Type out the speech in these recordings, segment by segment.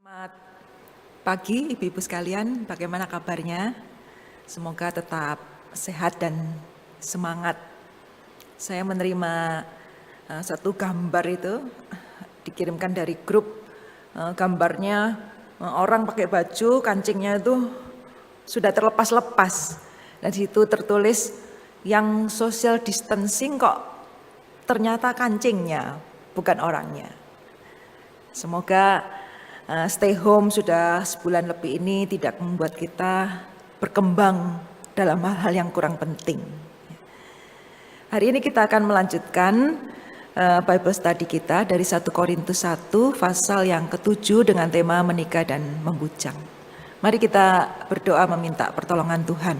Selamat pagi Ibu-Ibu sekalian, bagaimana kabarnya? Semoga tetap sehat dan semangat. Saya menerima satu gambar itu dikirimkan dari grup. Gambarnya orang pakai baju, kancingnya itu sudah terlepas-lepas. Dan di situ tertulis yang social distancing kok ternyata kancingnya, bukan orangnya. Semoga stay home sudah sebulan lebih ini tidak membuat kita berkembang dalam hal-hal yang kurang penting. Hari ini kita akan melanjutkan Bible study kita dari 1 Korintus 1 pasal yang ke-7 dengan tema menikah dan membujang. Mari kita berdoa meminta pertolongan Tuhan.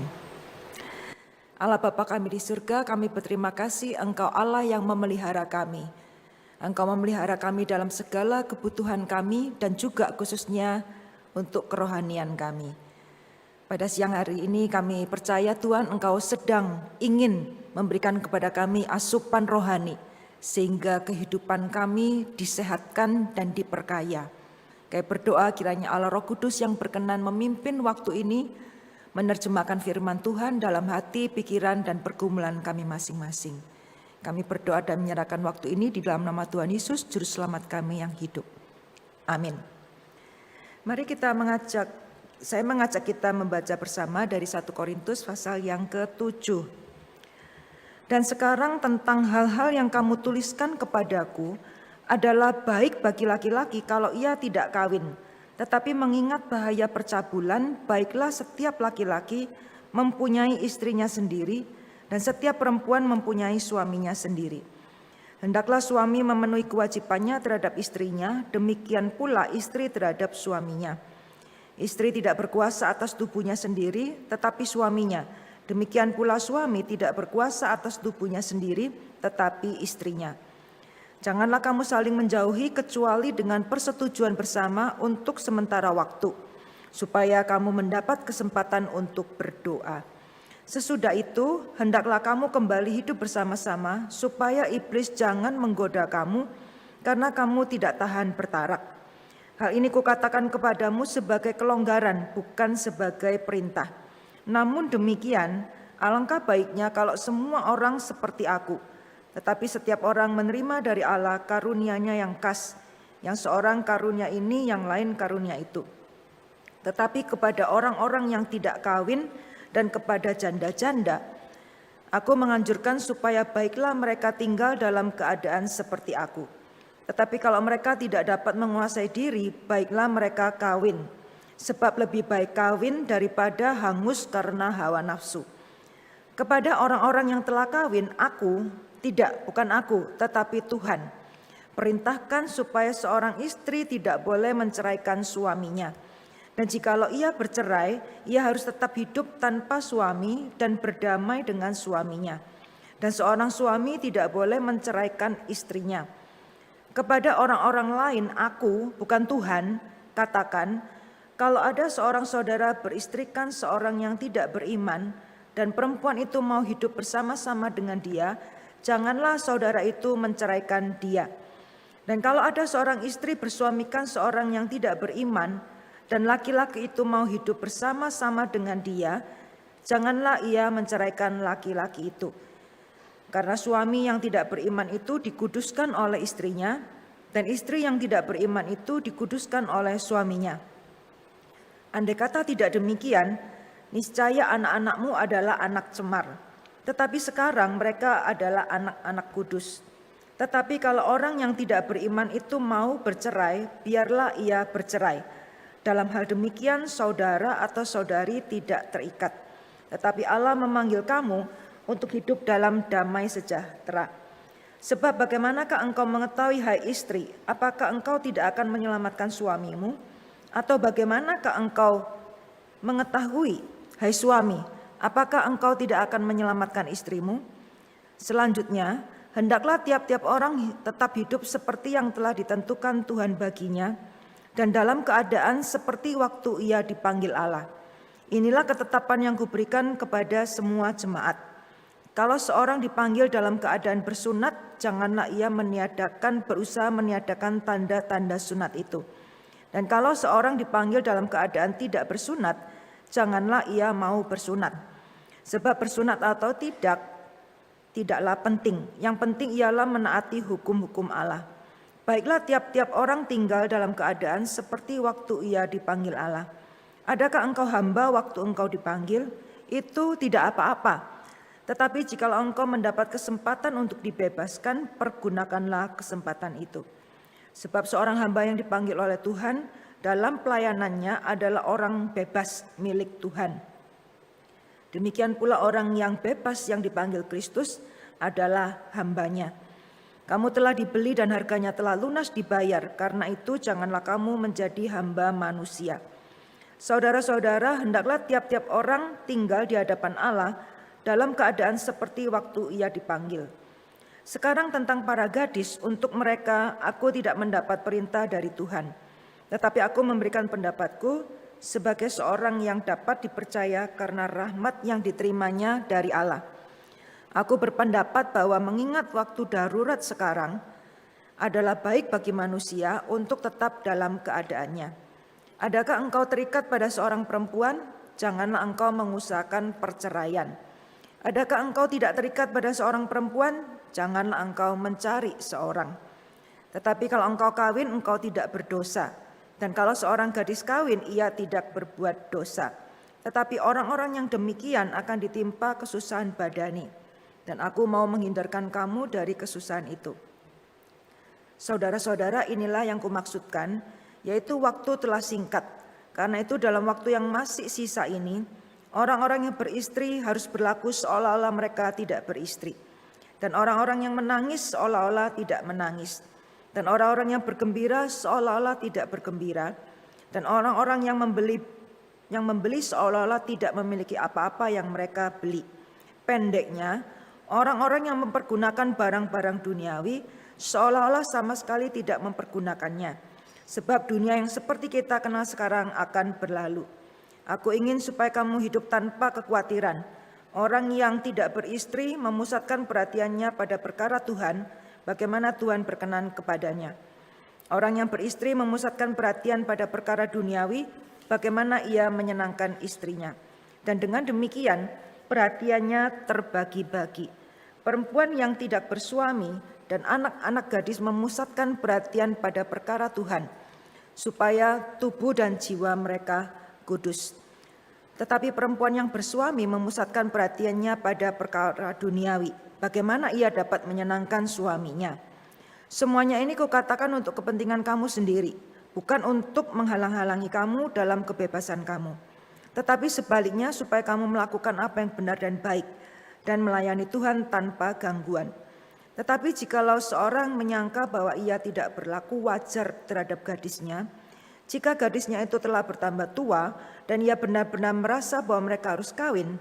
Allah Bapa kami di surga, kami berterima kasih Engkau Allah yang memelihara kami. Engkau memelihara kami dalam segala kebutuhan kami dan juga khususnya untuk kerohanian kami. Pada siang hari ini kami percaya Tuhan Engkau sedang ingin memberikan kepada kami asupan rohani sehingga kehidupan kami disehatkan dan diperkaya. Kami berdoa kiranya Allah Roh Kudus yang berkenan memimpin waktu ini menerjemahkan firman Tuhan dalam hati, pikiran dan pergumulan kami masing-masing. Kami berdoa dan menyerahkan waktu ini di dalam nama Tuhan Yesus, Juru Selamat kami yang hidup. Amin. Mari saya mengajak kita membaca bersama dari 1 Korintus pasal yang ke-7. Dan sekarang tentang hal-hal yang kamu tuliskan kepadaku adalah baik bagi laki-laki kalau ia tidak kawin. Tetapi mengingat bahaya percabulan, baiklah setiap laki-laki mempunyai istrinya sendiri, dan setiap perempuan mempunyai suaminya sendiri. Hendaklah suami memenuhi kewajibannya terhadap istrinya, demikian pula istri terhadap suaminya. Istri tidak berkuasa atas tubuhnya sendiri, tetapi suaminya. Demikian pula suami tidak berkuasa atas tubuhnya sendiri, tetapi istrinya. Janganlah kamu saling menjauhi kecuali dengan persetujuan bersama untuk sementara waktu, supaya kamu mendapat kesempatan untuk berdoa. Sesudah itu, hendaklah kamu kembali hidup bersama-sama, supaya iblis jangan menggoda kamu, karena kamu tidak tahan bertarak. Hal ini kukatakan kepadamu sebagai kelonggaran, bukan sebagai perintah. Namun demikian, alangkah baiknya kalau semua orang seperti aku. Tetapi setiap orang menerima dari Allah karunia-Nya yang khas, yang seorang karunia ini, yang lain karunia itu. Tetapi kepada orang-orang yang tidak kawin, dan kepada janda-janda, aku menganjurkan supaya baiklah mereka tinggal dalam keadaan seperti aku. Tetapi kalau mereka tidak dapat menguasai diri, baiklah mereka kawin. Sebab lebih baik kawin daripada hangus karena hawa nafsu. Kepada orang-orang yang telah kawin, bukan aku, tetapi Tuhan, perintahkan supaya seorang istri tidak boleh menceraikan suaminya. Dan jikalau ia bercerai, ia harus tetap hidup tanpa suami dan berdamai dengan suaminya. Dan seorang suami tidak boleh menceraikan istrinya. Kepada orang-orang lain aku, bukan Tuhan, katakan, kalau ada seorang saudara beristrikan seorang yang tidak beriman, dan perempuan itu mau hidup bersama-sama dengan dia, janganlah saudara itu menceraikan dia. Dan kalau ada seorang istri bersuamikan seorang yang tidak beriman, dan laki-laki itu mau hidup bersama-sama dengan dia, janganlah ia menceraikan laki-laki itu. Karena suami yang tidak beriman itu dikuduskan oleh istrinya, dan istri yang tidak beriman itu dikuduskan oleh suaminya. Andai kata tidak demikian, niscaya anak-anakmu adalah anak cemar. Tetapi sekarang mereka adalah anak-anak kudus. Tetapi kalau orang yang tidak beriman itu mau bercerai, biarlah ia bercerai. Dalam hal demikian saudara atau saudari tidak terikat. Tetapi Allah memanggil kamu untuk hidup dalam damai sejahtera. Sebab bagaimanakah engkau mengetahui hai istri, apakah engkau tidak akan menyelamatkan suamimu? Atau bagaimanakah engkau mengetahui hai suami, apakah engkau tidak akan menyelamatkan istrimu? Selanjutnya, hendaklah tiap-tiap orang tetap hidup seperti yang telah ditentukan Tuhan baginya, dan dalam keadaan seperti waktu ia dipanggil Allah. Inilah ketetapan yang kuberikan kepada semua jemaat. Kalau seorang dipanggil dalam keadaan bersunat, janganlah ia berusaha meniadakan tanda-tanda sunat itu. Dan kalau seorang dipanggil dalam keadaan tidak bersunat, janganlah ia mau bersunat. Sebab bersunat atau tidaklah penting. Yang penting ialah menaati hukum-hukum Allah. Baiklah, tiap-tiap orang tinggal dalam keadaan seperti waktu ia dipanggil Allah. Adakah engkau hamba waktu engkau dipanggil? Itu tidak apa-apa. Tetapi jikalau engkau mendapat kesempatan untuk dibebaskan, pergunakanlah kesempatan itu. Sebab seorang hamba yang dipanggil oleh Tuhan dalam pelayanannya adalah orang bebas milik Tuhan. Demikian pula orang yang bebas yang dipanggil Kristus adalah hambanya. Kamu telah dibeli dan harganya telah lunas dibayar, karena itu janganlah kamu menjadi hamba manusia. Saudara-saudara, hendaklah tiap-tiap orang tinggal di hadapan Allah dalam keadaan seperti waktu ia dipanggil. Sekarang tentang para gadis, untuk mereka aku tidak mendapat perintah dari Tuhan. Tetapi aku memberikan pendapatku sebagai seorang yang dapat dipercaya karena rahmat yang diterimanya dari Allah. Aku berpendapat bahwa mengingat waktu darurat sekarang adalah baik bagi manusia untuk tetap dalam keadaannya. Adakah engkau terikat pada seorang perempuan? Janganlah engkau mengusahakan perceraian. Adakah engkau tidak terikat pada seorang perempuan? Janganlah engkau mencari seorang. Tetapi kalau engkau kawin, engkau tidak berdosa. Dan kalau seorang gadis kawin, ia tidak berbuat dosa. Tetapi orang-orang yang demikian akan ditimpa kesusahan badani. Dan aku mau menghindarkan kamu dari kesusahan itu. Saudara-saudara, inilah yang kumaksudkan, yaitu waktu telah singkat. Karena itu dalam waktu yang masih sisa ini, orang-orang yang beristri harus berlaku seolah-olah mereka tidak beristri. Dan orang-orang yang menangis seolah-olah tidak menangis. Dan orang-orang yang bergembira seolah-olah tidak bergembira. Dan orang-orang yang membeli seolah-olah tidak memiliki apa-apa yang mereka beli. Pendeknya, orang-orang yang mempergunakan barang-barang duniawi seolah-olah sama sekali tidak mempergunakannya. Sebab dunia yang seperti kita kenal sekarang akan berlalu. Aku ingin supaya kamu hidup tanpa kekhawatiran. Orang yang tidak beristri memusatkan perhatiannya pada perkara Tuhan, bagaimana Tuhan berkenan kepadanya. Orang yang beristri memusatkan perhatian pada perkara duniawi, bagaimana ia menyenangkan istrinya. Dan dengan demikian perhatiannya terbagi-bagi. Perempuan yang tidak bersuami dan anak-anak gadis memusatkan perhatian pada perkara Tuhan, supaya tubuh dan jiwa mereka kudus. Tetapi perempuan yang bersuami memusatkan perhatiannya pada perkara duniawi, bagaimana ia dapat menyenangkan suaminya. Semuanya ini kukatakan untuk kepentingan kamu sendiri, bukan untuk menghalang-halangi kamu dalam kebebasan kamu. Tetapi sebaliknya supaya kamu melakukan apa yang benar dan baik, dan melayani Tuhan tanpa gangguan. Tetapi jikalau seorang menyangka bahwa ia tidak berlaku wajar terhadap gadisnya, jika gadisnya itu telah bertambah tua dan ia benar-benar merasa bahwa mereka harus kawin,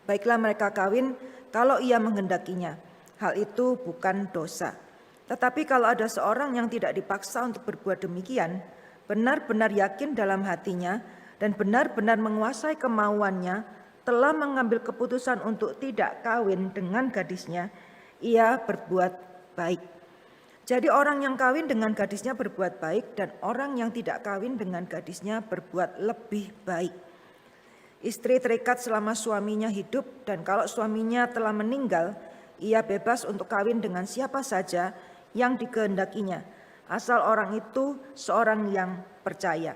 baiklah mereka kawin kalau ia menghendakinya. Hal itu bukan dosa. Tetapi kalau ada seorang yang tidak dipaksa untuk berbuat demikian, benar-benar yakin dalam hatinya dan benar-benar menguasai kemauannya, telah mengambil keputusan untuk tidak kawin dengan gadisnya, ia berbuat baik. Jadi orang yang kawin dengan gadisnya berbuat baik, dan orang yang tidak kawin dengan gadisnya berbuat lebih baik. Istri terikat selama suaminya hidup, dan kalau suaminya telah meninggal, ia bebas untuk kawin dengan siapa saja yang dikehendakinya, asal orang itu seorang yang percaya.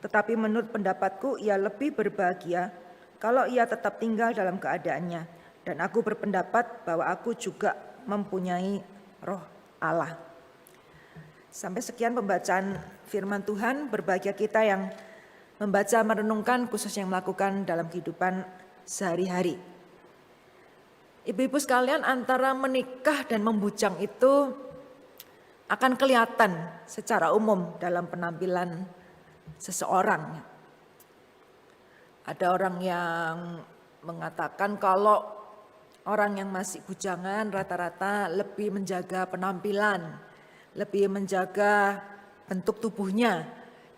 Tetapi menurut pendapatku ia lebih berbahagia kalau ia tetap tinggal dalam keadaannya. Dan aku berpendapat bahwa aku juga mempunyai roh Allah. Sampai sekian pembacaan firman Tuhan. Berbahagia kita yang membaca, merenungkan, khususnya yang melakukan dalam kehidupan sehari-hari. Ibu-ibu sekalian, antara menikah dan membujang itu akan kelihatan secara umum dalam penampilan seseorang. Ada orang yang mengatakan kalau orang yang masih bujangan rata-rata lebih menjaga penampilan, lebih menjaga bentuk tubuhnya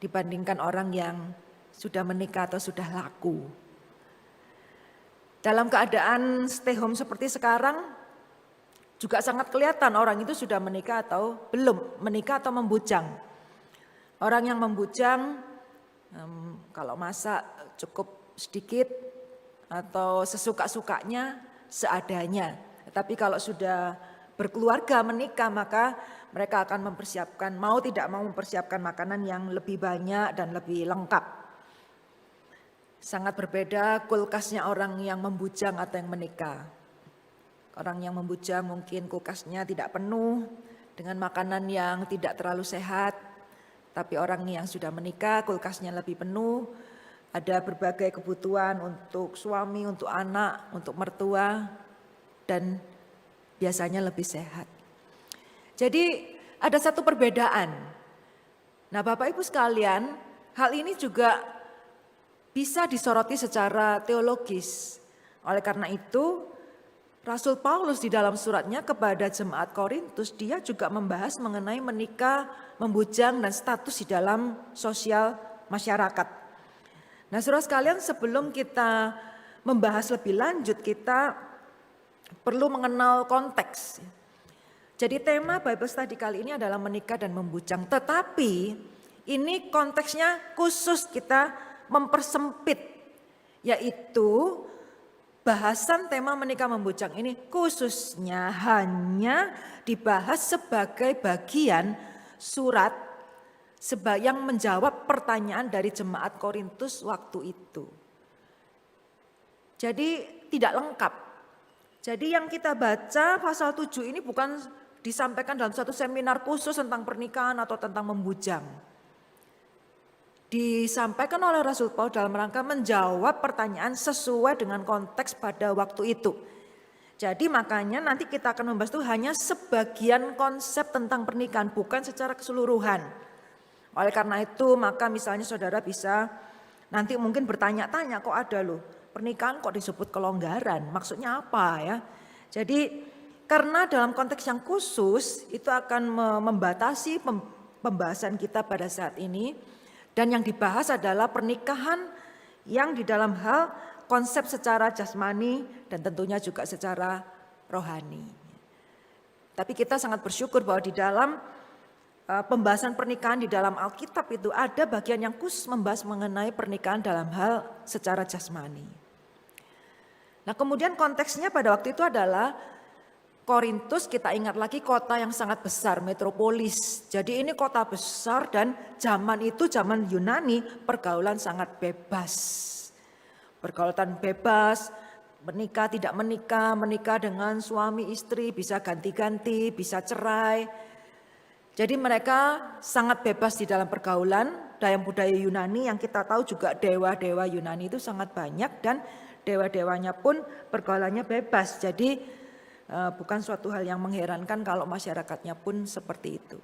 dibandingkan orang yang sudah menikah atau sudah laku. Dalam keadaan stay home seperti sekarang, juga sangat kelihatan orang itu sudah menikah atau belum menikah atau membujang. Orang yang membujang kalau masak cukup sedikit atau sesuka-sukanya, seadanya. Tapi kalau sudah berkeluarga, menikah, maka mereka akan mempersiapkan, mau tidak mau mempersiapkan makanan yang lebih banyak dan lebih lengkap. Sangat berbeda kulkasnya orang yang membujang atau yang menikah. Orang yang membujang mungkin kulkasnya tidak penuh dengan makanan yang tidak terlalu sehat. Tapi orang yang sudah menikah kulkasnya lebih penuh. Ada berbagai kebutuhan untuk suami, untuk anak, untuk mertua, dan biasanya lebih sehat. Jadi ada satu perbedaan. Nah Bapak Ibu sekalian, hal ini juga bisa disoroti secara teologis. Oleh karena itu, Rasul Paulus di dalam suratnya kepada jemaat Korintus, dia juga membahas mengenai menikah, membujang, dan status di dalam sosial masyarakat. Nah saudara sekalian, sebelum kita membahas lebih lanjut, kita perlu mengenal konteks. Jadi tema Bible Study kali ini adalah menikah dan membujang. Tetapi ini konteksnya khusus kita mempersempit, yaitu bahasan tema menikah membujang ini khususnya hanya dibahas sebagai bagian surat yang menjawab pertanyaan dari jemaat Korintus waktu itu. Jadi tidak lengkap. Jadi yang kita baca pasal 7 ini bukan disampaikan dalam satu seminar khusus tentang pernikahan atau tentang membujang. Disampaikan oleh Rasul Paulus dalam rangka menjawab pertanyaan sesuai dengan konteks pada waktu itu. Jadi makanya nanti kita akan membahas itu hanya sebagian konsep tentang pernikahan, bukan secara keseluruhan. Oleh karena itu maka misalnya saudara bisa nanti mungkin bertanya-tanya, kok ada loh pernikahan kok disebut kelonggaran, maksudnya apa ya. Jadi karena dalam konteks yang khusus itu akan membatasi pembahasan kita pada saat ini. Dan yang dibahas adalah pernikahan yang di dalam hal konsep secara jasmani dan tentunya juga secara rohani. Tapi kita sangat bersyukur bahwa di dalam pembahasan pernikahan di dalam Alkitab itu ada bagian yang khusus membahas mengenai pernikahan dalam hal secara jasmani. Nah kemudian konteksnya pada waktu itu adalah Korintus, kita ingat lagi kota yang sangat besar, metropolis. Jadi ini kota besar dan zaman itu, zaman Yunani, pergaulan sangat bebas. Pergaulan bebas, menikah tidak menikah, menikah dengan suami istri, bisa ganti-ganti, bisa cerai. Jadi mereka sangat bebas di dalam pergaulan. Dalam budaya Yunani yang kita tahu juga dewa-dewa Yunani itu sangat banyak dan dewa-dewanya pun pergaulannya bebas. Jadi bukan suatu hal yang mengherankan kalau masyarakatnya pun seperti itu.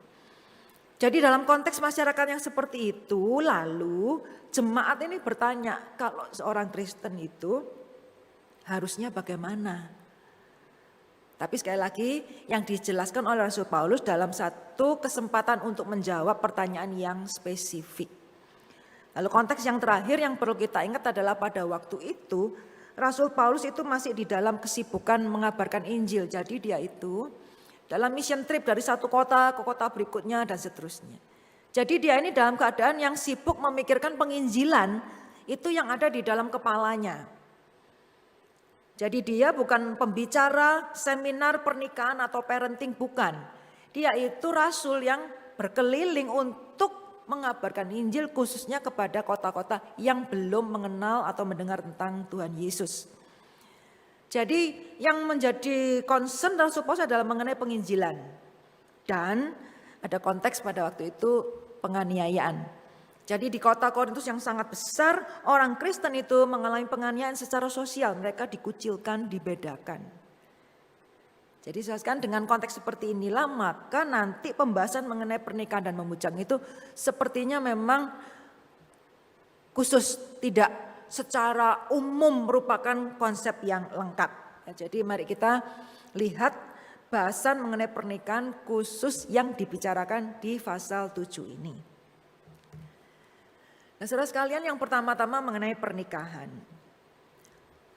Jadi dalam konteks masyarakat yang seperti itu, lalu jemaat ini bertanya, kalau seorang Kristen itu harusnya bagaimana? Tapi sekali lagi yang dijelaskan oleh Rasul Paulus dalam satu kesempatan untuk menjawab pertanyaan yang spesifik. Lalu konteks yang terakhir yang perlu kita ingat adalah pada waktu itu Rasul Paulus itu masih di dalam kesibukan mengabarkan Injil. Jadi dia itu dalam mission trip dari satu kota ke kota berikutnya dan seterusnya. Jadi dia ini dalam keadaan yang sibuk memikirkan penginjilan itu yang ada di dalam kepalanya. Jadi dia bukan pembicara seminar pernikahan atau parenting, bukan. Dia itu rasul yang berkeliling untuk mengabarkan Injil khususnya kepada kota-kota yang belum mengenal atau mendengar tentang Tuhan Yesus. Jadi yang menjadi concern Rasul Paulus adalah mengenai penginjilan. Dan ada konteks pada waktu itu penganiayaan. Jadi di kota Korintus yang sangat besar, orang Kristen itu mengalami penganiayaan secara sosial. Mereka dikucilkan, dibedakan. Jadi sekarang dengan konteks seperti inilah maka nanti pembahasan mengenai pernikahan dan membujang itu sepertinya memang khusus, tidak secara umum merupakan konsep yang lengkap. Jadi mari kita lihat bahasan mengenai pernikahan khusus yang dibicarakan di pasal 7 ini. Nah saudara sekalian, yang pertama-tama mengenai pernikahan.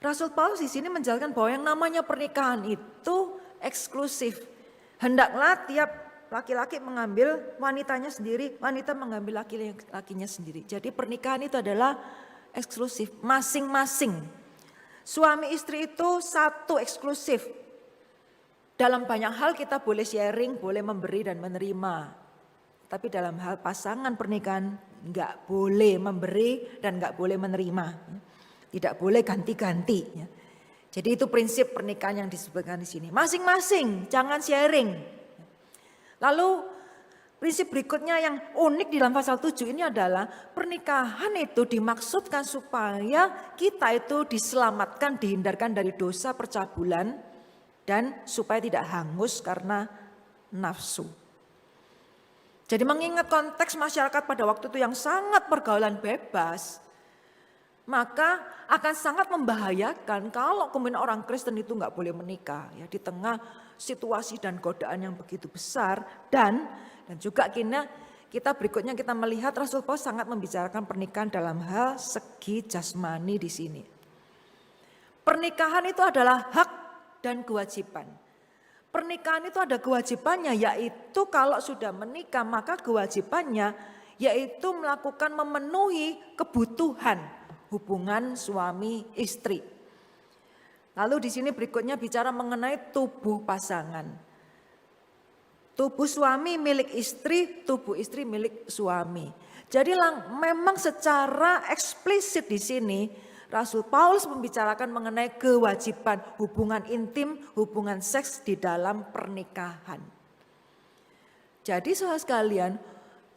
Rasul Paulus di sini menjelaskan bahwa yang namanya pernikahan itu eksklusif. Hendaklah tiap laki-laki mengambil wanitanya sendiri, wanita mengambil laki-lakinya sendiri. Jadi pernikahan itu adalah eksklusif, masing-masing. Suami istri itu satu eksklusif. Dalam banyak hal kita boleh sharing, boleh memberi dan menerima. Tapi dalam hal pasangan pernikahan enggak boleh memberi dan enggak boleh menerima. Tidak boleh ganti-ganti. Jadi itu prinsip pernikahan yang disebutkan di sini. Masing-masing, jangan sharing. Lalu prinsip berikutnya yang unik di dalam pasal 7 ini adalah pernikahan itu dimaksudkan supaya kita itu diselamatkan, dihindarkan dari dosa percabulan dan supaya tidak hangus karena nafsu. Jadi mengingat konteks masyarakat pada waktu itu yang sangat pergaulan bebas, maka akan sangat membahayakan kalau kemudian orang Kristen itu nggak boleh menikah ya di tengah situasi dan godaan yang begitu besar dan juga kita berikutnya kita melihat Rasul Paulus sangat membicarakan pernikahan dalam hal segi jasmani di sini. Pernikahan itu adalah hak dan kewajiban. Pernikahan itu ada kewajibannya, yaitu kalau sudah menikah maka kewajibannya yaitu melakukan memenuhi kebutuhan hubungan suami istri. Lalu di sini berikutnya bicara mengenai tubuh pasangan. Tubuh suami milik istri, tubuh istri milik suami. Jadi memang secara eksplisit di sini Rasul Paulus membicarakan mengenai kewajiban hubungan intim, hubungan seks di dalam pernikahan. Jadi saudara sekalian,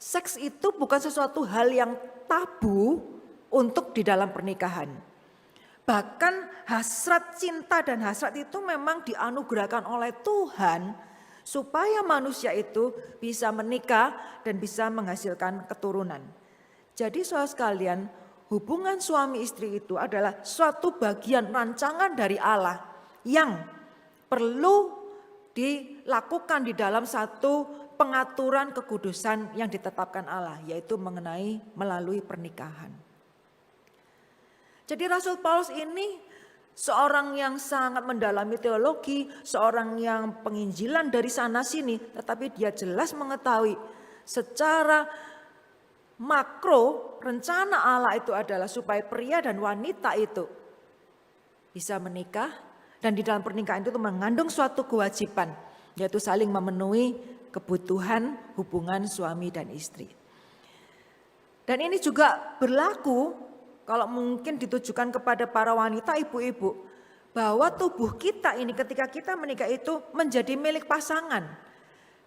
seks itu bukan sesuatu hal yang tabu untuk di dalam pernikahan. Bahkan hasrat cinta dan hasrat itu memang dianugerahkan oleh Tuhan supaya manusia itu bisa menikah dan bisa menghasilkan keturunan. Jadi saudara sekalian, hubungan suami istri itu adalah suatu bagian rancangan dari Allah yang perlu dilakukan di dalam satu pengaturan kekudusan yang ditetapkan Allah, yaitu melalui pernikahan. Jadi Rasul Paulus ini seorang yang sangat mendalami teologi, seorang yang penginjilan dari sana sini, tetapi dia jelas mengetahui secara makro rencana Allah itu adalah supaya pria dan wanita itu bisa menikah dan di dalam pernikahan itu mengandung suatu kewajiban, yaitu saling memenuhi kebutuhan hubungan suami dan istri. Dan ini juga berlaku kalau mungkin ditujukan kepada para wanita, ibu-ibu, bahwa tubuh kita ini ketika kita menikah itu menjadi milik pasangan.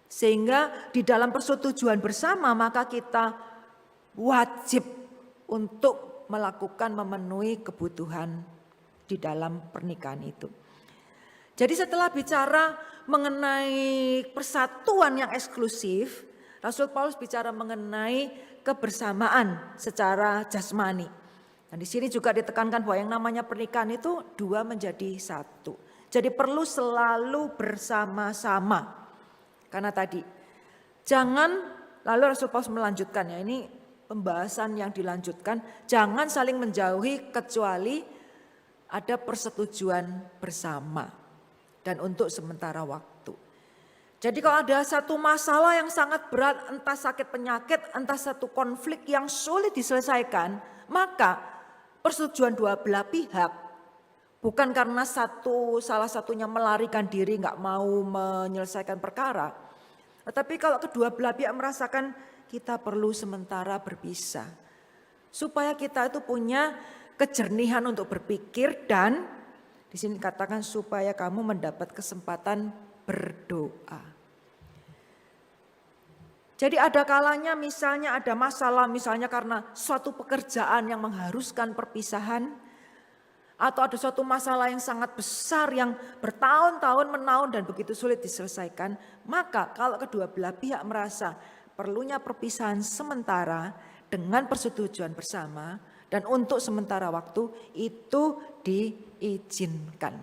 Sehingga di dalam persetujuan bersama maka kita wajib untuk melakukan memenuhi kebutuhan di dalam pernikahan itu. Jadi setelah bicara mengenai persatuan yang eksklusif, Rasul Paulus bicara mengenai kebersamaan secara jasmani. Dan di sini juga ditekankan bahwa yang namanya pernikahan itu dua menjadi satu. Jadi perlu selalu bersama-sama. Karena tadi lalu Rasul Paulus melanjutkan ya, ini pembahasan yang dilanjutkan, jangan saling menjauhi kecuali ada persetujuan bersama dan untuk sementara waktu. Jadi kalau ada satu masalah yang sangat berat, entah sakit penyakit, entah satu konflik yang sulit diselesaikan, maka persetujuan dua belah pihak bukan karena salah satunya melarikan diri nggak mau menyelesaikan perkara, tetapi kalau kedua belah pihak merasakan kita perlu sementara berpisah supaya kita itu punya kejernihan untuk berpikir dan di sini katakan supaya kamu mendapat kesempatan berdoa. Jadi ada kalanya misalnya ada masalah misalnya karena suatu pekerjaan yang mengharuskan perpisahan. Atau ada suatu masalah yang sangat besar yang bertahun-tahun menaun dan begitu sulit diselesaikan. Maka kalau kedua belah pihak merasa perlunya perpisahan sementara dengan persetujuan bersama. Dan untuk sementara waktu itu diizinkan.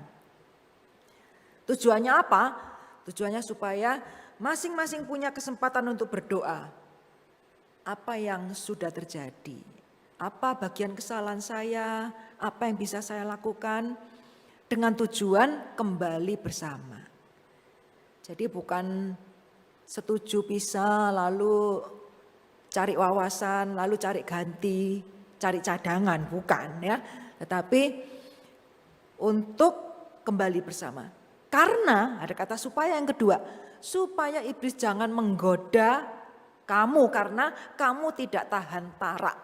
Tujuannya apa? Tujuannya supaya masing-masing punya kesempatan untuk berdoa. Apa yang sudah terjadi? Apa bagian kesalahan saya? Apa yang bisa saya lakukan? Dengan tujuan kembali bersama. Jadi bukan setuju pisah, lalu cari wawasan, lalu cari ganti, cari cadangan, bukan ya. Tetapi untuk kembali bersama. Karena ada kata supaya yang kedua, supaya iblis jangan menggoda kamu karena kamu tidak tahan tarak.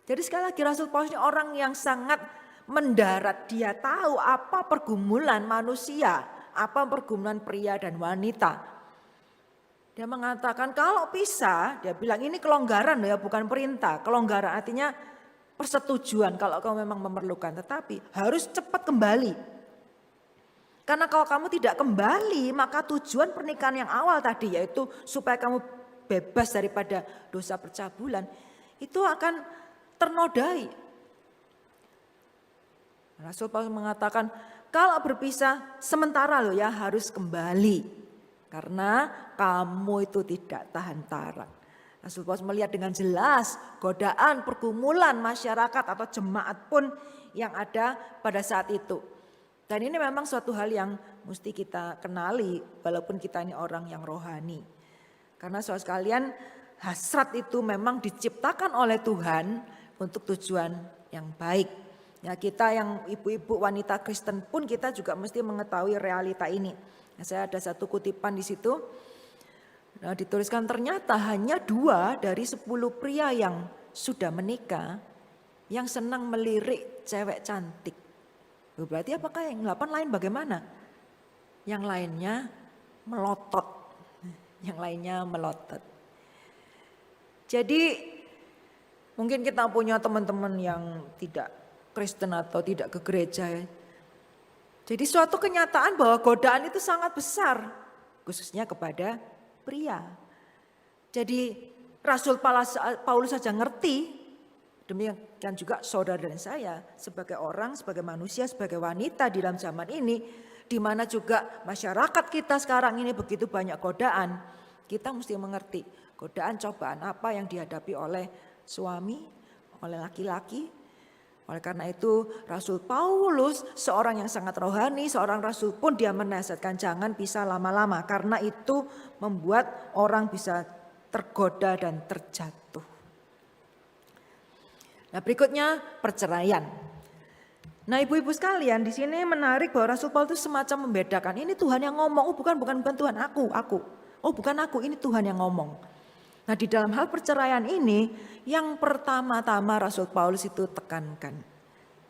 Jadi sekali lagi Rasul Paulus ini orang yang sangat mendarat, dia tahu apa pergumulan manusia, apa pergumulan pria dan wanita. Dia mengatakan kalau pisah, dia bilang ini kelonggaran ya, bukan perintah. Kelonggaran artinya persetujuan kalau kamu memang memerlukan, tetapi harus cepat kembali. Karena kalau kamu tidak kembali, maka tujuan pernikahan yang awal tadi, yaitu supaya kamu bebas daripada dosa percabulan, itu akan ternodai. Rasul Paulus mengatakan kalau berpisah sementara loh ya, harus kembali. Karena kamu itu tidak tahan tarak. Rasul Paulus melihat dengan jelas godaan, pergumulan masyarakat atau jemaat pun yang ada pada saat itu. Dan ini memang suatu hal yang mesti kita kenali walaupun kita ini orang yang rohani. Karena saudara sekalian, hasrat itu memang diciptakan oleh Tuhan untuk tujuan yang baik. Ya, kita yang ibu-ibu wanita Kristen pun kita juga mesti mengetahui realita ini. Nah, saya ada satu kutipan di situ. Nah, dituliskan ternyata hanya 2 dari 10 pria yang sudah menikah yang senang melirik cewek cantik. Berarti apakah yang 8 lain bagaimana? Yang lainnya melotot. Yang lainnya melotot. Jadi mungkin kita punya teman-teman yang tidak Kristen atau tidak ke gereja. Jadi suatu kenyataan bahwa godaan itu sangat besar. Khususnya kepada pria. Jadi Rasul Paulus saja ngerti. Demikian juga saudara dan saya sebagai orang, sebagai manusia, sebagai wanita di dalam zaman ini. Di mana juga masyarakat kita sekarang ini begitu banyak godaan. Kita mesti mengerti godaan cobaan apa yang dihadapi oleh suami, oleh laki-laki. Oleh karena itu Rasul Paulus seorang yang sangat rohani, seorang rasul pun dia menasihatkan jangan pisah lama-lama. Karena itu membuat orang bisa tergoda dan terjatuh. Nah berikutnya perceraian. Nah ibu-ibu sekalian di sini menarik bahwa Rasul Paulus itu semacam membedakan. Ini Tuhan yang ngomong, oh bukan Tuhan aku. Oh bukan aku, ini Tuhan yang ngomong. Nah di dalam hal perceraian ini yang pertama-tama Rasul Paulus itu tekankan.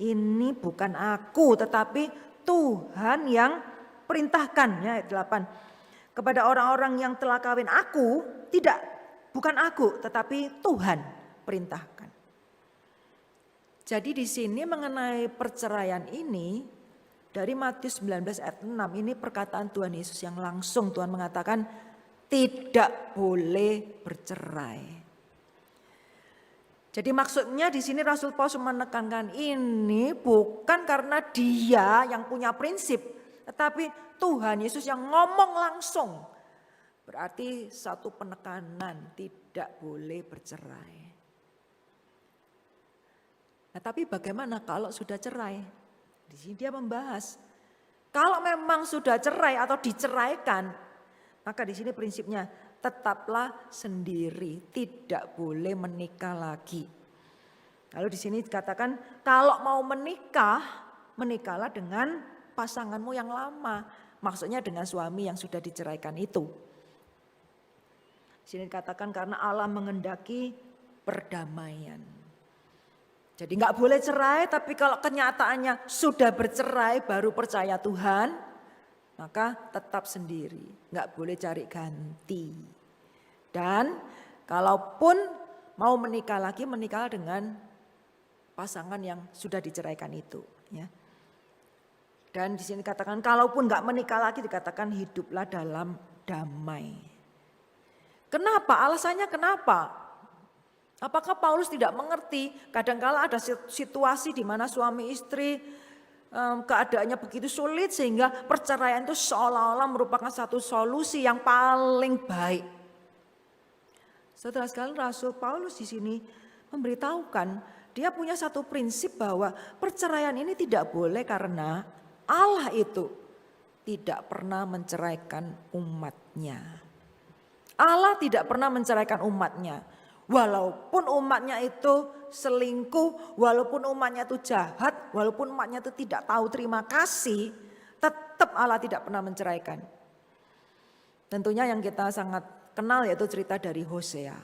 Ini bukan aku tetapi Tuhan yang perintahkan. Ya, 8. Kepada orang-orang yang telah kawin aku, bukan aku tetapi Tuhan perintahkan. Jadi di sini mengenai perceraian ini dari Matius 19 ayat 6 ini perkataan Tuhan Yesus yang langsung Tuhan mengatakan tidak boleh bercerai. Jadi maksudnya di sini Rasul Paulus menekankan ini bukan karena dia yang punya prinsip, tetapi Tuhan Yesus yang ngomong langsung. Berarti satu penekanan tidak boleh bercerai. Nah, tapi bagaimana kalau sudah cerai? Di sini dia membahas. Kalau memang sudah cerai atau diceraikan, maka di sini prinsipnya tetaplah sendiri, tidak boleh menikah lagi. Lalu di sini dikatakan kalau mau menikah, menikahlah dengan pasanganmu yang lama. Maksudnya dengan suami yang sudah diceraikan itu. Di sini dikatakan karena Allah mengendaki perdamaian. Jadi nggak boleh cerai, tapi kalau kenyataannya sudah bercerai baru percaya Tuhan, maka tetap sendiri, nggak boleh cari ganti. Dan kalaupun mau menikah lagi, menikahlah dengan pasangan yang sudah diceraikan itu. Ya. Dan di sini dikatakan kalaupun nggak menikah lagi, dikatakan hiduplah dalam damai. Kenapa? Alasannya kenapa? Apakah Paulus tidak mengerti? Kadangkala ada situasi di mana suami istri keadaannya begitu sulit sehingga perceraian itu seolah-olah merupakan satu solusi yang paling baik. Saudara sekalian, Rasul Paulus di sini memberitahukan dia punya satu prinsip bahwa perceraian ini tidak boleh karena Allah itu tidak pernah menceraikan umatnya. Allah tidak pernah menceraikan umatnya. Walaupun umatnya itu selingkuh, walaupun umatnya itu jahat, walaupun umatnya itu tidak tahu terima kasih, tetap Allah tidak pernah menceraikan. Tentunya yang kita sangat kenal yaitu cerita dari Hosea.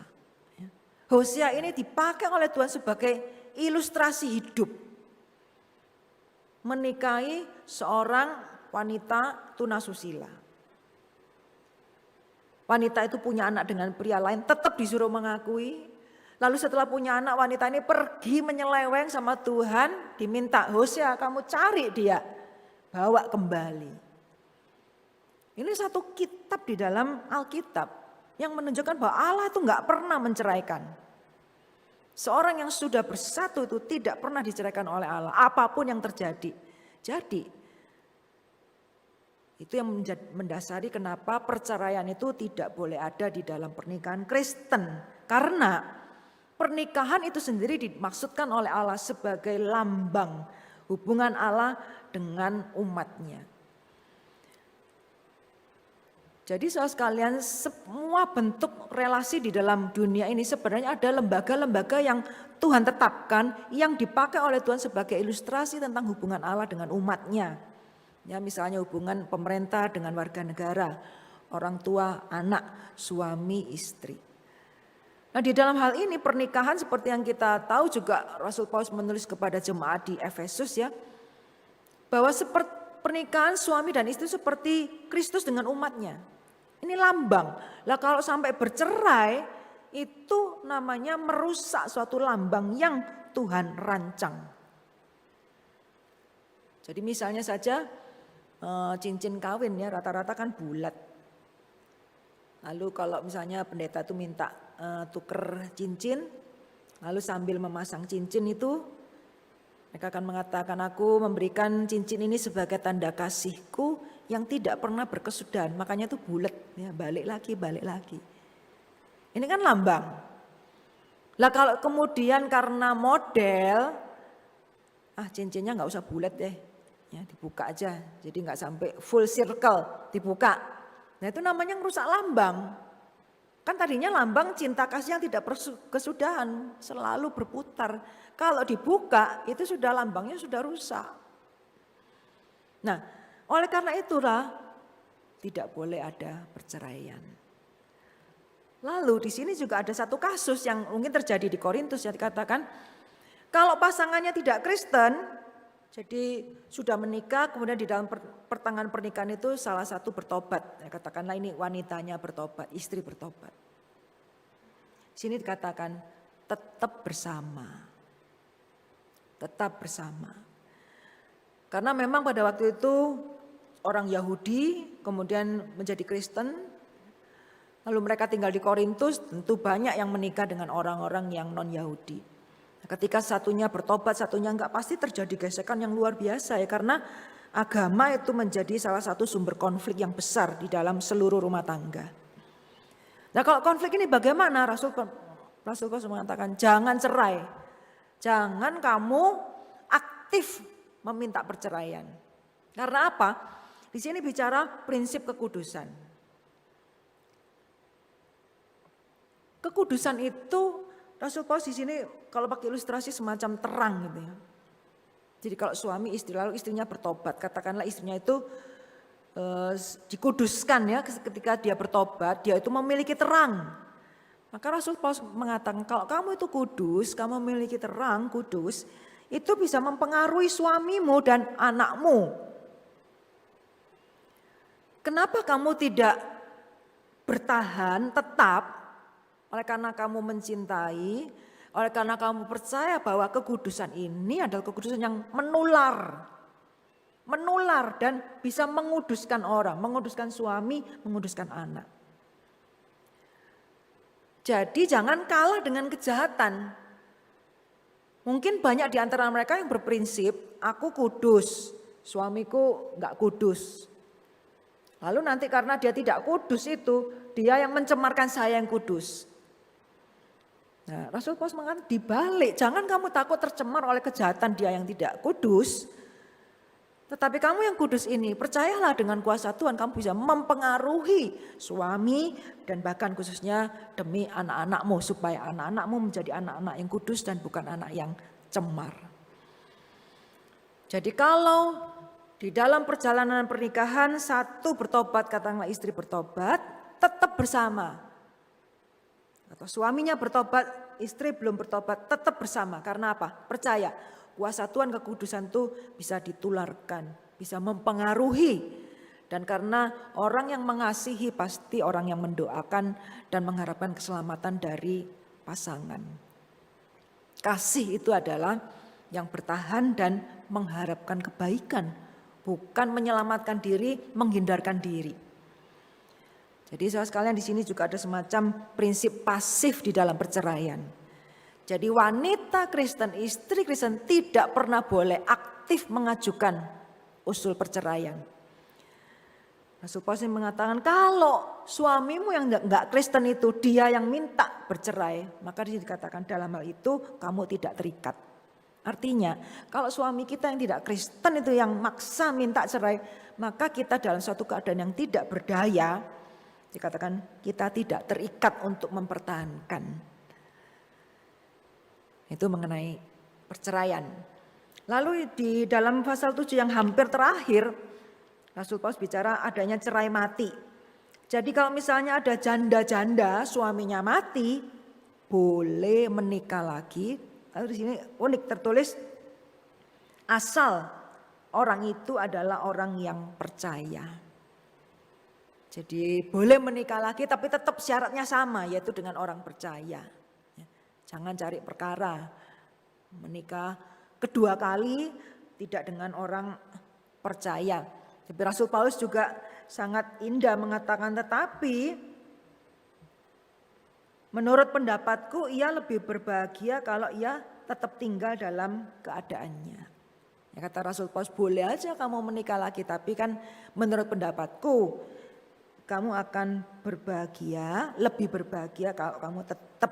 Hosea ini dipakai oleh Tuhan sebagai ilustrasi hidup. Menikahi seorang wanita tunasusila. Wanita itu punya anak dengan pria lain, tetap disuruh mengakui. Lalu setelah punya anak, wanita ini pergi menyeleweng sama Tuhan, diminta Hosea kamu cari dia, bawa kembali. Ini satu kitab di dalam Alkitab yang menunjukkan bahwa Allah itu nggak pernah menceraikan. Seorang yang sudah bersatu itu tidak pernah diceraikan oleh Allah, apapun yang terjadi. Jadi itu yang mendasari kenapa perceraian itu tidak boleh ada di dalam pernikahan Kristen. Karena pernikahan itu sendiri dimaksudkan oleh Allah sebagai lambang hubungan Allah dengan umatnya. Jadi saudara sekalian, semua bentuk relasi di dalam dunia ini sebenarnya ada lembaga-lembaga yang Tuhan tetapkan, yang dipakai oleh Tuhan sebagai ilustrasi tentang hubungan Allah dengan umatnya. Ya, misalnya hubungan pemerintah dengan warga negara, orang tua, anak, suami, istri. Nah, di dalam hal ini pernikahan seperti yang kita tahu juga Rasul Paulus menulis kepada jemaat di Efesus ya, bahwa seperti pernikahan suami dan istri seperti Kristus dengan umatnya. Ini lambang. Lah kalau sampai bercerai itu namanya merusak suatu lambang yang Tuhan rancang. Jadi misalnya saja cincin kawin ya rata-rata kan bulat. Lalu kalau misalnya pendeta itu minta tuker cincin, lalu sambil memasang cincin itu mereka akan mengatakan aku memberikan cincin ini sebagai tanda kasihku yang tidak pernah berkesudahan, makanya itu bulat ya, balik lagi. Ini kan lambang. Lah kalau kemudian karena model, cincinnya nggak usah bulat deh. Ya, dibuka aja, jadi nggak sampai full circle dibuka. Nah itu namanya ngerusak lambang. Kan tadinya lambang cinta kasih yang tidak berkesudahan, selalu berputar. Kalau dibuka itu sudah lambangnya sudah rusak. Nah oleh karena itulah tidak boleh ada perceraian. Lalu di sini juga ada satu kasus yang mungkin terjadi di Korintus yang dikatakan kalau pasangannya tidak Kristen, jadi sudah menikah, kemudian di dalam pertengahan pernikahan itu salah satu bertobat. Ya, katakanlah ini wanitanya bertobat, istri bertobat. Sini dikatakan tetap bersama. Tetap bersama. Karena memang pada waktu itu orang Yahudi kemudian menjadi Kristen. Lalu mereka tinggal di Korintus, tentu banyak yang menikah dengan orang-orang yang non-Yahudi. Ketika satunya bertobat, satunya enggak, pasti terjadi gesekan yang luar biasa ya. Karena agama itu menjadi salah satu sumber konflik yang besar di dalam seluruh rumah tangga. Nah kalau konflik ini bagaimana? Rasul Paulus mengatakan jangan cerai. Jangan kamu aktif meminta perceraian. Karena apa? Di sini bicara prinsip kekudusan. Kekudusan itu Rasul Paulus di sini kalau pakai ilustrasi semacam terang gitu ya. Jadi kalau suami istri lalu istrinya bertobat, katakanlah istrinya itu dikuduskan ya, ketika dia bertobat dia itu memiliki terang. Maka Rasul Paulus mengatakan kalau kamu itu kudus, kamu memiliki terang kudus, itu bisa mempengaruhi suamimu dan anakmu. Kenapa kamu tidak bertahan tetap? Oleh karena kamu mencintai, oleh karena kamu percaya bahwa kekudusan ini adalah kekudusan yang menular. Menular dan bisa menguduskan orang, menguduskan suami, menguduskan anak. Jadi jangan kalah dengan kejahatan. Mungkin banyak di antara mereka yang berprinsip, aku kudus, suamiku enggak kudus. Lalu nanti karena dia tidak kudus itu, dia yang mencemarkan saya yang kudus. Nah, Rasul Paulus mengatakan dibalik, jangan kamu takut tercemar oleh kejahatan dia yang tidak kudus. Tetapi kamu yang kudus ini, percayalah dengan kuasa Tuhan kamu bisa mempengaruhi suami dan bahkan khususnya demi anak-anakmu supaya anak-anakmu menjadi anak-anak yang kudus dan bukan anak yang cemar. Jadi kalau di dalam perjalanan pernikahan satu bertobat, katakanlah istri bertobat, tetap bersama. Atau suaminya bertobat, istri belum bertobat, tetap bersama. Karena apa? Percaya. Kuasa Tuhan kekudusan itu bisa ditularkan, bisa mempengaruhi. Dan karena orang yang mengasihi pasti orang yang mendoakan dan mengharapkan keselamatan dari pasangan. Kasih itu adalah yang bertahan dan mengharapkan kebaikan, bukan menyelamatkan diri, menghindarkan diri. Jadi saudara sekalian di sini juga ada semacam prinsip pasif di dalam perceraian. Jadi wanita Kristen, istri Kristen tidak pernah boleh aktif mengajukan usul perceraian. Rasul Paulus mengatakan kalau suamimu yang enggak Kristen itu dia yang minta bercerai, maka dikatakan dalam hal itu kamu tidak terikat. Artinya kalau suami kita yang tidak Kristen itu yang maksa minta cerai, maka kita dalam suatu keadaan yang tidak berdaya, dikatakan kita tidak terikat untuk mempertahankan. Itu mengenai perceraian. Lalu di dalam pasal 7 yang hampir terakhir, Rasul Paulus bicara adanya cerai mati. Jadi kalau misalnya ada janda-janda suaminya mati, boleh menikah lagi. Lalu di sini unik tertulis asal orang itu adalah orang yang percaya. Jadi boleh menikah lagi tapi tetap syaratnya sama, yaitu dengan orang percaya. Jangan cari perkara, menikah kedua kali tidak dengan orang percaya. Tapi Rasul Paulus juga sangat indah mengatakan tetapi menurut pendapatku ia lebih berbahagia kalau ia tetap tinggal dalam keadaannya. Ya, kata Rasul Paulus boleh aja kamu menikah lagi tapi kan menurut pendapatku kamu akan berbahagia, lebih berbahagia kalau kamu tetap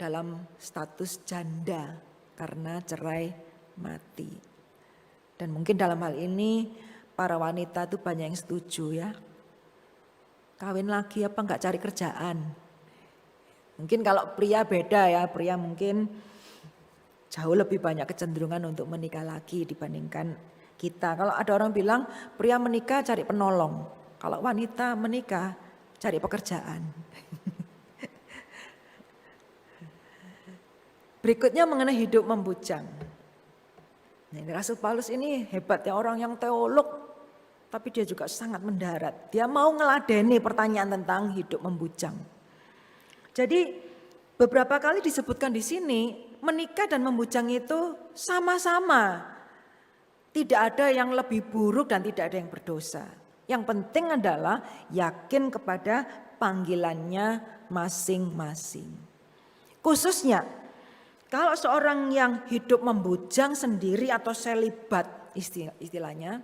dalam status janda karena cerai mati. Dan mungkin dalam hal ini para wanita itu banyak yang setuju ya. Kawin lagi apa enggak cari kerjaan. Mungkin kalau pria beda ya, pria mungkin jauh lebih banyak kecenderungan untuk menikah lagi dibandingkan kita. Kalau ada orang bilang pria menikah cari penolong, kalau wanita menikah cari pekerjaan. Berikutnya mengenai hidup membujang. Nah, ini Rasul Paulus ini hebat ya, orang yang teolog tapi dia juga sangat mendarat. Dia mau ngeladeni pertanyaan tentang hidup membujang. Jadi beberapa kali disebutkan di sini menikah dan membujang itu sama-sama. Tidak ada yang lebih buruk dan tidak ada yang berdosa. Yang penting adalah yakin kepada panggilannya masing-masing. Khususnya kalau seorang yang hidup membujang sendiri atau selibat istilahnya,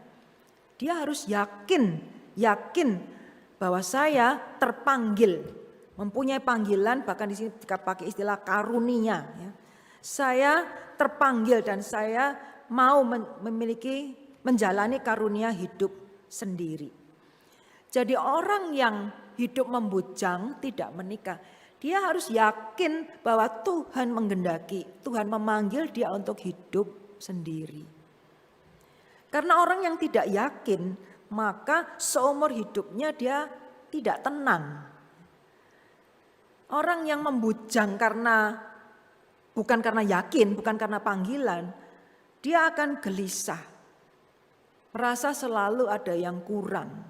dia harus yakin bahwa saya terpanggil, mempunyai panggilan, bahkan di sini jika pakai istilah karunia. Ya. Saya terpanggil dan saya mau menjalani karunia hidup sendiri. Jadi orang yang hidup membujang tidak menikah, dia harus yakin bahwa Tuhan menghendaki, Tuhan memanggil dia untuk hidup sendiri. Karena orang yang tidak yakin, maka seumur hidupnya dia tidak tenang. Orang yang membujang bukan karena yakin, bukan karena panggilan, dia akan gelisah. Merasa selalu ada yang kurang.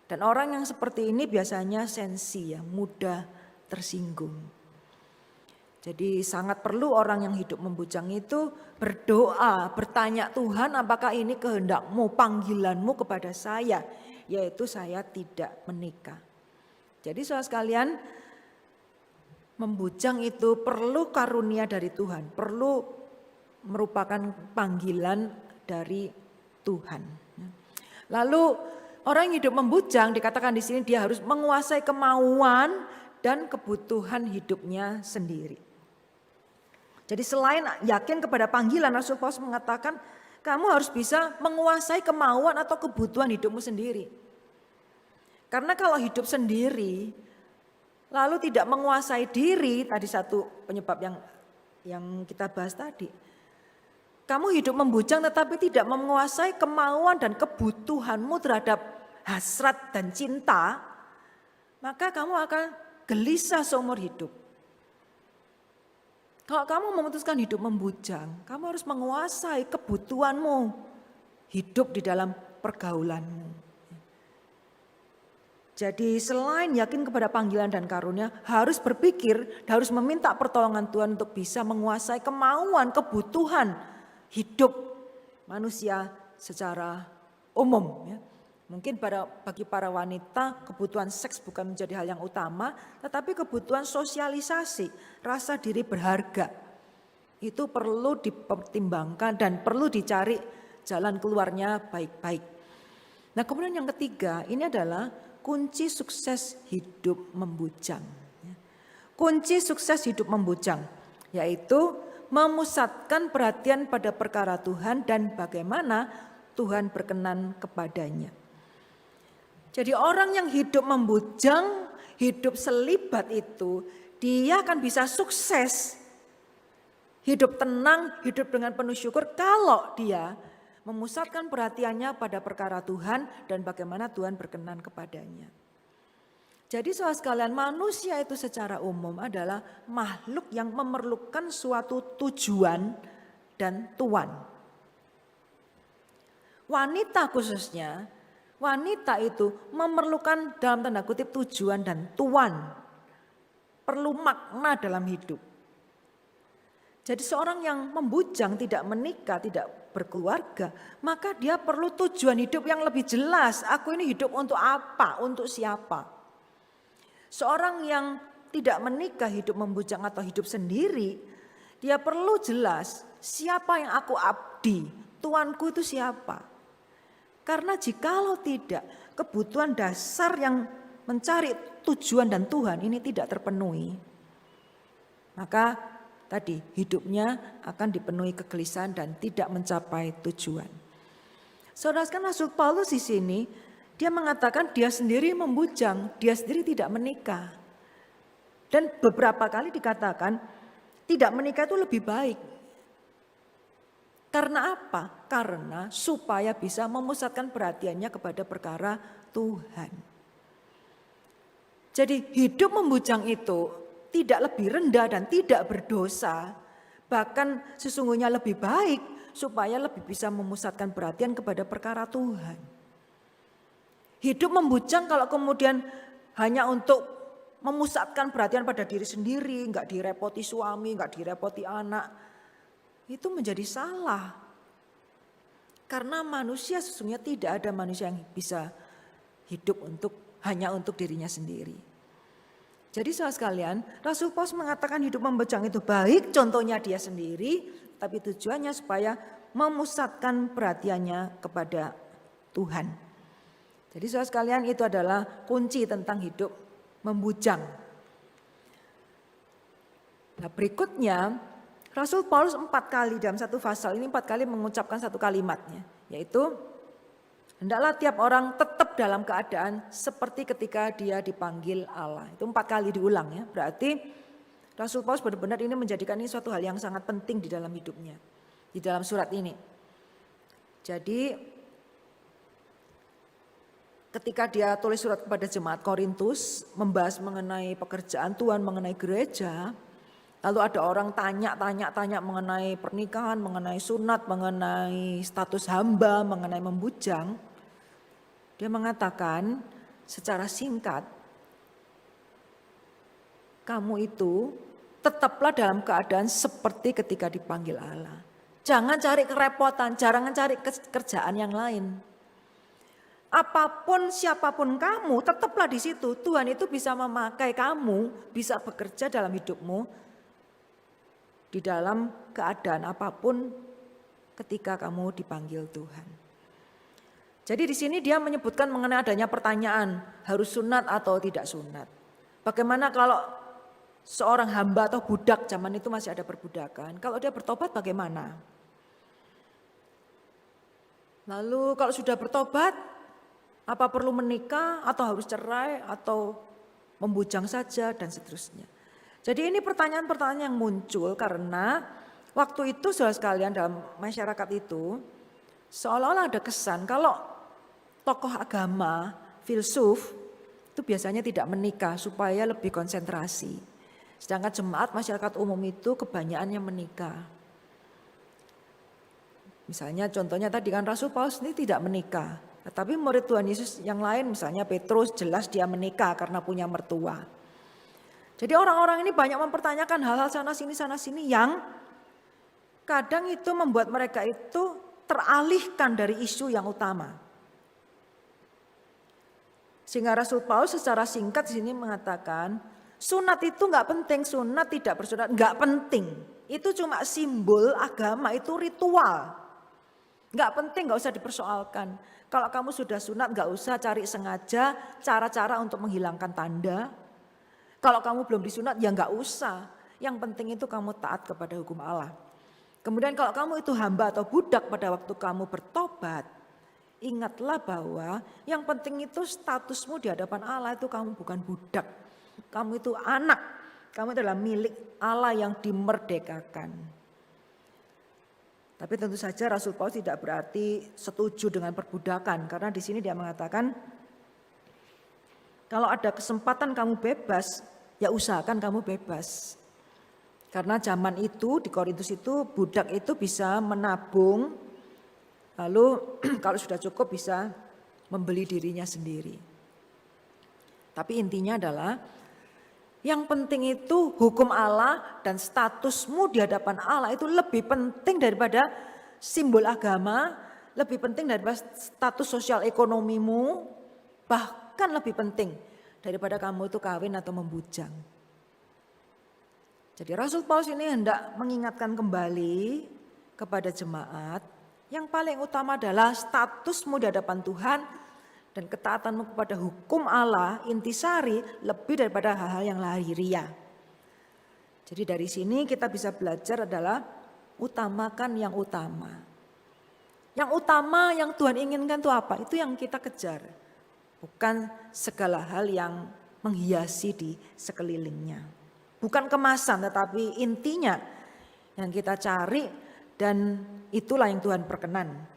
Dan orang yang seperti ini biasanya sensi ya, mudah tersinggung. Jadi sangat perlu orang yang hidup membujang itu berdoa, bertanya Tuhan apakah ini kehendak-Mu, panggilan-Mu kepada saya, yaitu saya tidak menikah. Jadi saudara sekalian, membujang itu perlu karunia dari Tuhan, perlu merupakan panggilan dari Tuhan. Lalu orang yang hidup membujang dikatakan di sini dia harus menguasai kemauan dan kebutuhan hidupnya sendiri. Jadi selain yakin kepada panggilan, Rasul Paulus mengatakan kamu harus bisa menguasai kemauan atau kebutuhan hidupmu sendiri. Karena kalau hidup sendiri, lalu tidak menguasai diri, tadi satu penyebab yang kita bahas tadi. Kamu hidup membujang tetapi tidak menguasai kemauan dan kebutuhanmu terhadap hasrat dan cinta, maka kamu akan gelisah seumur hidup. Kalau kamu memutuskan hidup membujang, kamu harus menguasai kebutuhanmu, hidup di dalam pergaulanmu. Jadi selain yakin kepada panggilan dan karunia, harus berpikir, harus meminta pertolongan Tuhan untuk bisa menguasai kemauan, kebutuhan hidup manusia secara umum. Ya. Mungkin bagi para wanita kebutuhan seks bukan menjadi hal yang utama, tetapi kebutuhan sosialisasi, rasa diri berharga. Itu perlu dipertimbangkan dan perlu dicari jalan keluarnya baik-baik. Nah kemudian yang ketiga, ini adalah kunci sukses hidup membujang. Kunci sukses hidup membujang, yaitu memusatkan perhatian pada perkara Tuhan dan bagaimana Tuhan berkenan kepadanya. Jadi orang yang hidup membujang, hidup selibat itu, dia akan bisa sukses. Hidup tenang, hidup dengan penuh syukur kalau dia memusatkan perhatiannya pada perkara Tuhan dan bagaimana Tuhan berkenan kepadanya. Jadi saudara sekalian, manusia itu secara umum adalah makhluk yang memerlukan suatu tujuan dan tuan. Wanita khususnya, wanita itu memerlukan dalam tanda kutip tujuan dan tuan. Perlu makna dalam hidup. Jadi seorang yang membujang, tidak menikah, tidak berkeluarga, maka dia perlu tujuan hidup yang lebih jelas. Aku ini hidup untuk apa, untuk siapa. Seorang yang tidak menikah, hidup membujang atau hidup sendiri, dia perlu jelas siapa yang aku abdi, tuanku itu siapa. Karena jikalau tidak, kebutuhan dasar yang mencari tujuan dan Tuhan ini tidak terpenuhi, maka tadi hidupnya akan dipenuhi kegelisahan dan tidak mencapai tujuan. Saudara sekalian, Rasul Paulus di sini dia mengatakan dia sendiri membujang, dia sendiri tidak menikah. Dan beberapa kali dikatakan tidak menikah itu lebih baik. Karena apa? Karena supaya bisa memusatkan perhatiannya kepada perkara Tuhan. Jadi hidup membujang itu tidak lebih rendah dan tidak berdosa. Bahkan sesungguhnya lebih baik supaya lebih bisa memusatkan perhatian kepada perkara Tuhan. Hidup membujang kalau kemudian hanya untuk memusatkan perhatian pada diri sendiri, enggak direpoti suami, enggak direpoti anak, itu menjadi salah. Karena manusia sesungguhnya tidak ada manusia yang bisa hidup hanya untuk dirinya sendiri. Jadi saudara sekalian, Rasul Paulus mengatakan hidup membujang itu baik, contohnya dia sendiri, tapi tujuannya supaya memusatkan perhatiannya kepada Tuhan. Jadi saudara sekalian, itu adalah kunci tentang hidup membujang. Nah berikutnya, Rasul Paulus 4 kali dalam satu pasal ini 4 kali mengucapkan satu kalimatnya, yaitu hendaklah tiap orang tetap dalam keadaan seperti ketika dia dipanggil Allah. Itu 4 kali diulang ya. Berarti Rasul Paulus benar-benar ini menjadikan ini suatu hal yang sangat penting di dalam hidupnya, di dalam surat ini. Jadi ketika dia tulis surat kepada jemaat Korintus, membahas mengenai pekerjaan Tuhan, mengenai gereja, lalu ada orang tanya mengenai pernikahan, mengenai sunat, mengenai status hamba, mengenai membujang. Dia mengatakan secara singkat, kamu itu tetaplah dalam keadaan seperti ketika dipanggil Allah. Jangan cari kerepotan, jangan cari kerjaan yang lain. Apapun siapapun kamu, tetaplah di situ. Tuhan itu bisa memakai kamu, bisa bekerja dalam hidupmu di dalam keadaan apapun ketika kamu dipanggil Tuhan. Jadi di sini dia menyebutkan mengenai adanya pertanyaan, harus sunat atau tidak sunat. Bagaimana kalau seorang hamba atau budak, zaman itu masih ada perbudakan, kalau dia bertobat bagaimana? Lalu kalau sudah bertobat, apa perlu menikah atau harus cerai atau membujang saja dan seterusnya. Jadi ini pertanyaan-pertanyaan yang muncul karena waktu itu saudara sekalian dalam masyarakat itu seolah-olah ada kesan kalau tokoh agama, filsuf itu biasanya tidak menikah supaya lebih konsentrasi. Sedangkan jemaat masyarakat umum itu kebanyakan yang menikah. Misalnya contohnya tadi kan Rasul Paulus ini tidak menikah. Tetapi murid Tuhan Yesus yang lain misalnya Petrus jelas dia menikah karena punya mertua. Jadi orang-orang ini banyak mempertanyakan hal-hal sana sini yang kadang itu membuat mereka itu teralihkan dari isu yang utama. Sehingga Rasul Paulus secara singkat di sini mengatakan, sunat itu nggak penting, sunat tidak bersunat nggak penting. Itu cuma simbol agama, itu ritual. Nggak penting, nggak usah dipersoalkan. Kalau kamu sudah sunat nggak usah cari sengaja cara-cara untuk menghilangkan tanda. Kalau kamu belum disunat ya nggak usah. Yang penting itu kamu taat kepada hukum Allah. Kemudian kalau kamu itu hamba atau budak pada waktu kamu bertobat, ingatlah bahwa yang penting itu statusmu di hadapan Allah itu kamu bukan budak. Kamu itu anak, kamu adalah milik Allah yang dimerdekakan. Tapi tentu saja Rasul Paulus tidak berarti setuju dengan perbudakan. Karena di sini dia mengatakan, kalau ada kesempatan kamu bebas, ya usahakan kamu bebas. Karena zaman itu di Korintus itu budak itu bisa menabung, lalu kalau sudah cukup bisa membeli dirinya sendiri. Tapi intinya adalah yang penting itu hukum Allah dan statusmu di hadapan Allah itu lebih penting daripada simbol agama, lebih penting daripada status sosial ekonomimu, bahkan lebih penting daripada kamu itu kawin atau membujang. Jadi Rasul Paulus ini hendak mengingatkan kembali kepada jemaat yang paling utama adalah statusmu di hadapan Tuhan dan ketaatanmu kepada hukum Allah, intisari lebih daripada hal-hal yang lahiriah. Jadi dari sini kita bisa belajar adalah utamakan yang utama. Yang utama yang Tuhan inginkan itu apa? Itu yang kita kejar. Bukan segala hal yang menghiasi di sekelilingnya. Bukan kemasan tetapi intinya yang kita cari dan itulah yang Tuhan perkenan.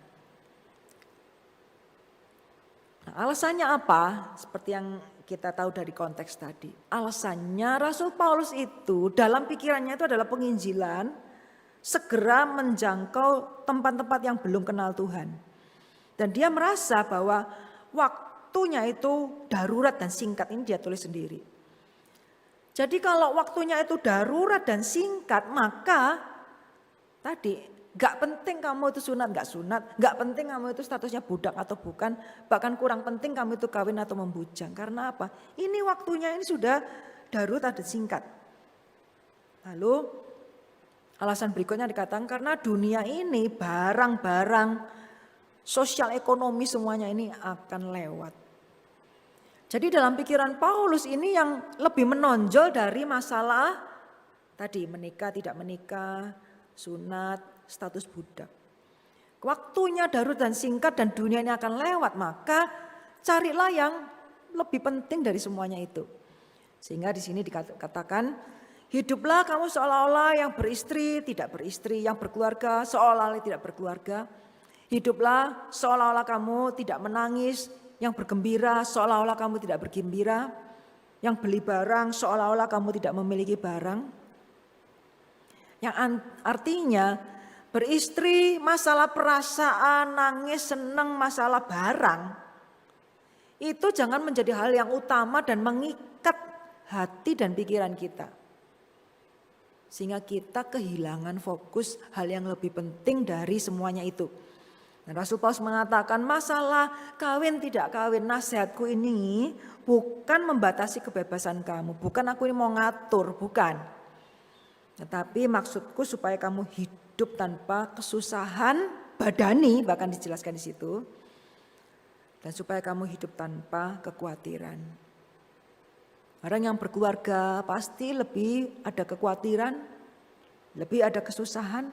Nah, alasannya apa? Seperti yang kita tahu dari konteks tadi. Alasannya Rasul Paulus itu dalam pikirannya itu adalah penginjilan, segera menjangkau tempat-tempat yang belum kenal Tuhan. Dan dia merasa bahwa waktunya itu darurat dan singkat, ini dia tulis sendiri. Jadi kalau waktunya itu darurat dan singkat, maka tadi gak penting kamu itu sunat, gak sunat. Gak penting kamu itu statusnya budak atau bukan. Bahkan kurang penting kamu itu kawin atau membujang. Karena apa? Ini waktunya ini sudah darurat dan singkat. Lalu alasan berikutnya dikatakan karena dunia ini barang-barang sosial ekonomi semuanya ini akan lewat. Jadi dalam pikiran Paulus ini yang lebih menonjol dari masalah tadi menikah tidak menikah, sunat, status budak. Waktunya darurat dan singkat dan dunia ini akan lewat, maka carilah yang lebih penting dari semuanya itu. Sehingga di sini dikatakan, hiduplah kamu seolah-olah yang beristri, tidak beristri, yang berkeluarga seolah-olah tidak berkeluarga. Hiduplah seolah-olah kamu tidak menangis, yang bergembira seolah-olah kamu tidak bergembira, yang beli barang seolah-olah kamu tidak memiliki barang. Yang artinya beristri masalah perasaan, nangis, senang, masalah barang. Itu jangan menjadi hal yang utama dan mengikat hati dan pikiran kita. Sehingga kita kehilangan fokus hal yang lebih penting dari semuanya itu. Dan Rasul Paulus mengatakan masalah kawin tidak kawin, nasihatku ini bukan membatasi kebebasan kamu. Bukan aku ini mau ngatur, bukan. Tetapi maksudku supaya kamu hidup tanpa kesusahan badani, bahkan dijelaskan di situ. Dan supaya kamu hidup tanpa kekhawatiran. Orang yang berkeluarga pasti lebih ada kekhawatiran, lebih ada kesusahan.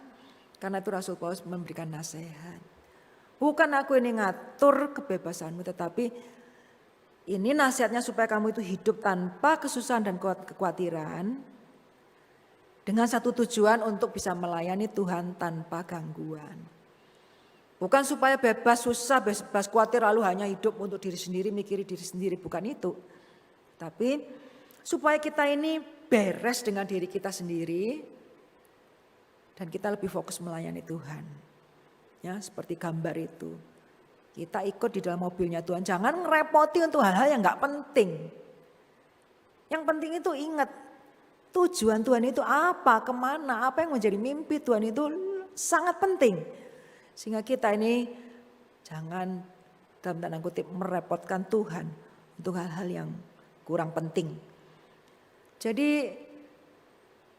Karena itu Rasul Paulus memberikan nasihat. Bukan aku ini ngatur kebebasanmu, tetapi ini nasihatnya supaya kamu itu hidup tanpa kesusahan dan kekhawatiran, dengan satu tujuan untuk bisa melayani Tuhan tanpa gangguan. Bukan supaya bebas susah, bebas khawatir lalu hanya hidup untuk diri sendiri, mikiri diri sendiri, bukan itu. Tapi supaya kita ini beres dengan diri kita sendiri dan kita lebih fokus melayani Tuhan. Ya, seperti gambar itu. Kita ikut di dalam mobilnya Tuhan, jangan ngerepoti untuk hal-hal yang enggak penting. Yang penting itu ingat tujuan Tuhan itu apa, kemana, apa yang menjadi mimpi Tuhan itu sangat penting. Sehingga kita ini jangan dalam tanda kutip merepotkan Tuhan untuk hal-hal yang kurang penting. Jadi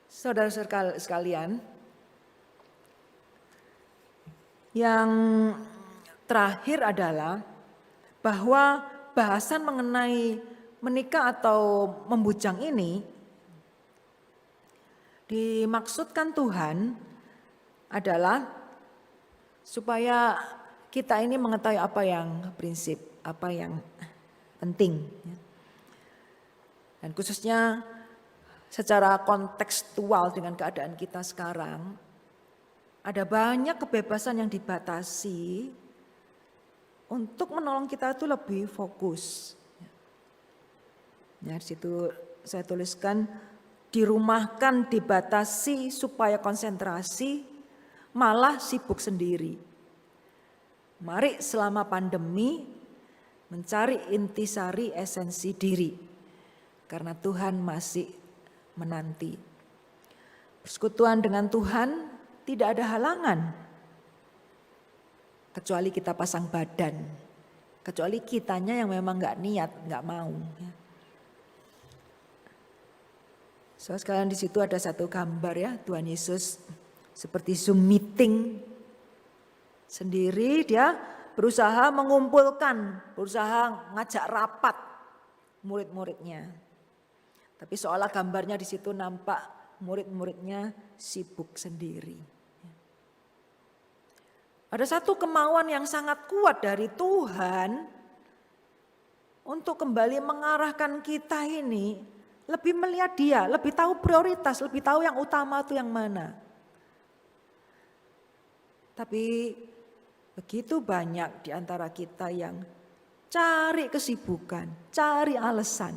saudara-saudara sekalian, yang terakhir adalah bahwa bahasan mengenai menikah atau membujang ini dimaksudkan Tuhan adalah supaya kita ini mengetahui apa yang prinsip, apa yang penting. Dan khususnya secara kontekstual dengan keadaan kita sekarang, ada banyak kebebasan yang dibatasi untuk menolong kita itu lebih fokus. Ya, di situ saya tuliskan dirumahkan, dibatasi supaya konsentrasi, malah sibuk sendiri. Mari selama pandemi mencari intisari esensi diri, karena Tuhan masih menanti. Persekutuan dengan Tuhan tidak ada halangan, kecuali kita pasang badan, kecuali kitanya yang memang nggak niat, nggak mau. So sekalian di situ ada satu gambar ya, Tuhan Yesus seperti Zoom meeting sendiri, dia berusaha mengumpulkan, berusaha ngajak rapat murid-muridnya. Tapi seolah gambarnya di situ nampak murid-muridnya sibuk sendiri. Ada satu kemauan yang sangat kuat dari Tuhan untuk kembali mengarahkan kita ini lebih melihat Dia, lebih tahu prioritas, lebih tahu yang utama itu yang mana. Tapi begitu banyak di antara kita yang cari kesibukan, cari alasan.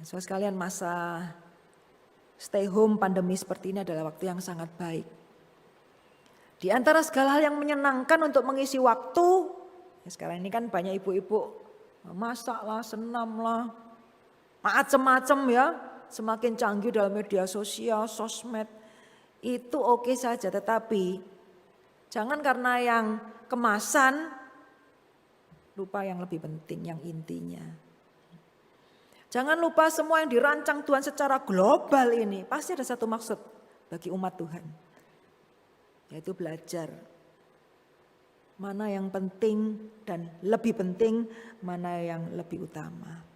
So sekalian, masa stay home pandemi seperti ini adalah waktu yang sangat baik. Di antara segala hal yang menyenangkan untuk mengisi waktu, ya sekarang ini kan banyak ibu-ibu masak lah, senam lah, macem-macem ya. Semakin canggih dalam media sosial, sosmed, itu oke saja. Tetapi jangan karena yang kemasan lupa yang lebih penting, yang intinya. Jangan lupa semua yang dirancang Tuhan secara global ini pasti ada satu maksud bagi umat Tuhan, yaitu belajar mana yang penting dan lebih penting, mana yang lebih utama.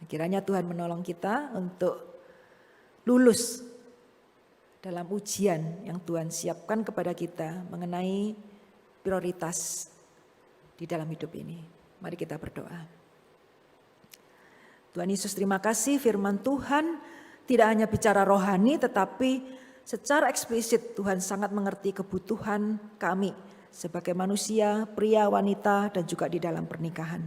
Kiranya Tuhan menolong kita untuk lulus dalam ujian yang Tuhan siapkan kepada kita mengenai prioritas di dalam hidup ini. Mari kita berdoa. Tuhan Yesus, terima kasih firman Tuhan tidak hanya bicara rohani, tetapi secara eksplisit Tuhan sangat mengerti kebutuhan kami sebagai manusia, pria, wanita, dan juga di dalam pernikahan.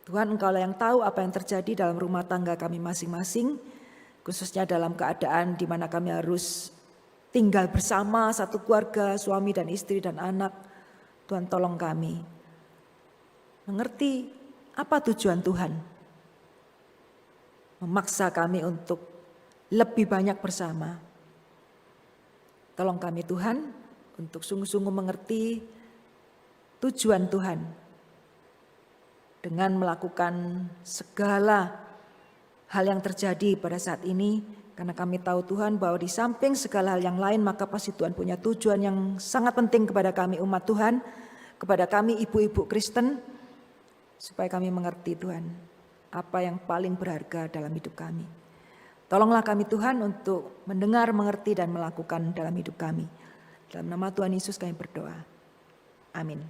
Tuhan, Engkaulah yang tahu apa yang terjadi dalam rumah tangga kami masing-masing, khususnya dalam keadaan di mana kami harus tinggal bersama satu keluarga, suami dan istri dan anak. Tuhan, tolong kami mengerti apa tujuan Tuhan, memaksa kami untuk lebih banyak bersama. Tolong kami Tuhan untuk sungguh-sungguh mengerti tujuan Tuhan dengan melakukan segala hal yang terjadi pada saat ini, karena kami tahu Tuhan bahwa di samping segala hal yang lain, maka pasti Tuhan punya tujuan yang sangat penting kepada kami umat Tuhan, kepada kami ibu-ibu Kristen, supaya kami mengerti Tuhan apa yang paling berharga dalam hidup kami. Tolonglah kami Tuhan untuk mendengar, mengerti, dan melakukan dalam hidup kami. Dalam nama Tuhan Yesus kami berdoa. Amin.